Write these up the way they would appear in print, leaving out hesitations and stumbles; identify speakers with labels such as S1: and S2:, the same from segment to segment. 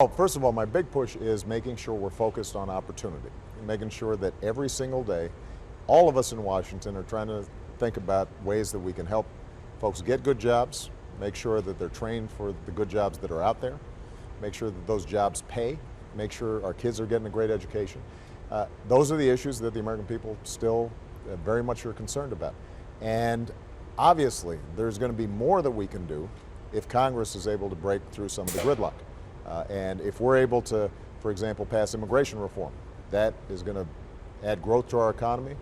S1: Well, first of all, my big push is making sure we're focused on opportunity, making sure that every single day, all of us in Washington are trying to think about ways that we can help folks get good jobs, make sure that they're trained for the good jobs that are out there, make sure that those jobs pay, make sure our kids are getting a great education. Those are the issues that the American people still very much are concerned about. And obviously, there's going to be more that we can do if Congress is able to break through some of the gridlock. And if we're able to, for example, pass immigration reform, that is going to add growth to our economy,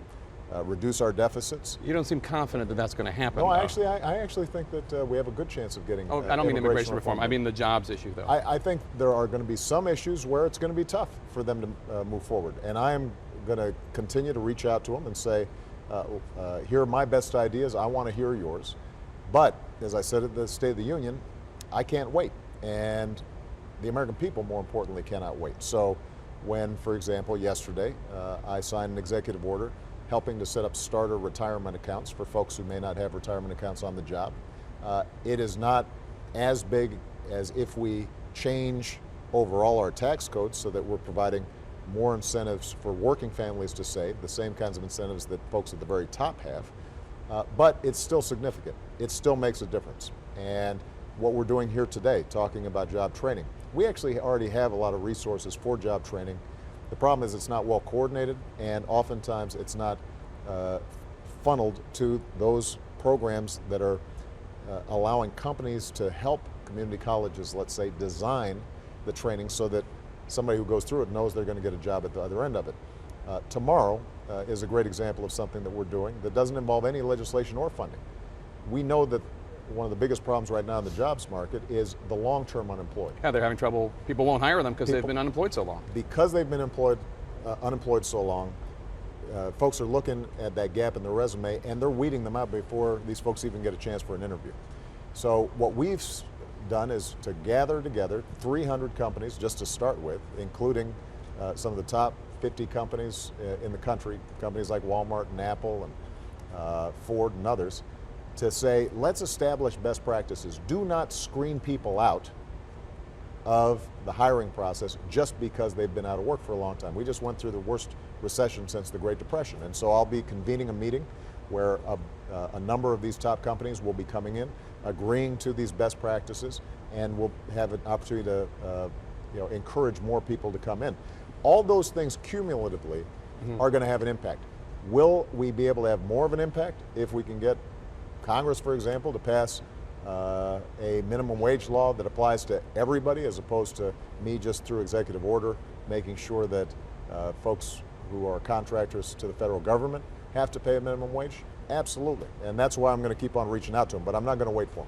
S1: reduce our deficits.
S2: You don't seem confident that that's going to happen.
S1: No,
S2: though.
S1: I actually think that we have a good chance of getting.
S2: Oh, I don't mean immigration reform. I mean the jobs issue, though.
S1: I think there are going to be some issues where it's going to be tough for them to move forward, and I am going to continue to reach out to them and say, here are my best ideas. I want to hear yours. But as I said at the State of the Union, I can't wait, and the American people, more importantly, cannot wait. So when, for example, yesterday, I signed an executive order helping to set up starter retirement accounts for folks who may not have retirement accounts on the job. It is not as big as if we change overall our tax codes so that we're providing more incentives for working families to save, the same kinds of incentives that folks at the very top have, but it's still significant. It still makes a difference. And what we're doing here today, talking about job training, we actually already have a lot of resources for job training. The problem is it's not well coordinated, and oftentimes it's not funneled to those programs that are allowing companies to help community colleges, let's say, design the training so that somebody who goes through it knows they're going to get a job at the other end of it. Tomorrow is a great example of something that we're doing that doesn't involve any legislation or funding. We know that one of the biggest problems right now in the jobs market is the long-term unemployed.
S2: Yeah, they're having trouble. People won't hire them because they've been unemployed so long.
S1: Because they've been unemployed so long, folks are looking at that gap in their resume and they're weeding them out before these folks even get a chance for an interview. So what we've done is to gather together 300 companies just to start with, including some of the top 50 companies in the country, companies like Walmart and Apple and Ford and others, to say, let's establish best practices. Do not screen people out of the hiring process just because they've been out of work for a long time. We just went through the worst recession since the Great Depression. And so I'll be convening a meeting where a number of these top companies will be coming in, agreeing to these best practices, and we'll have an opportunity to encourage more people to come in. All those things cumulatively are going to have an impact. Will we be able to have more of an impact if we can get Congress, for example, to pass a minimum wage law that applies to everybody as opposed to me just through executive order, making sure that folks who are contractors to the federal government have to pay a minimum wage? Absolutely. And that's why I'm going to keep on reaching out to them, but I'm not going to wait for them.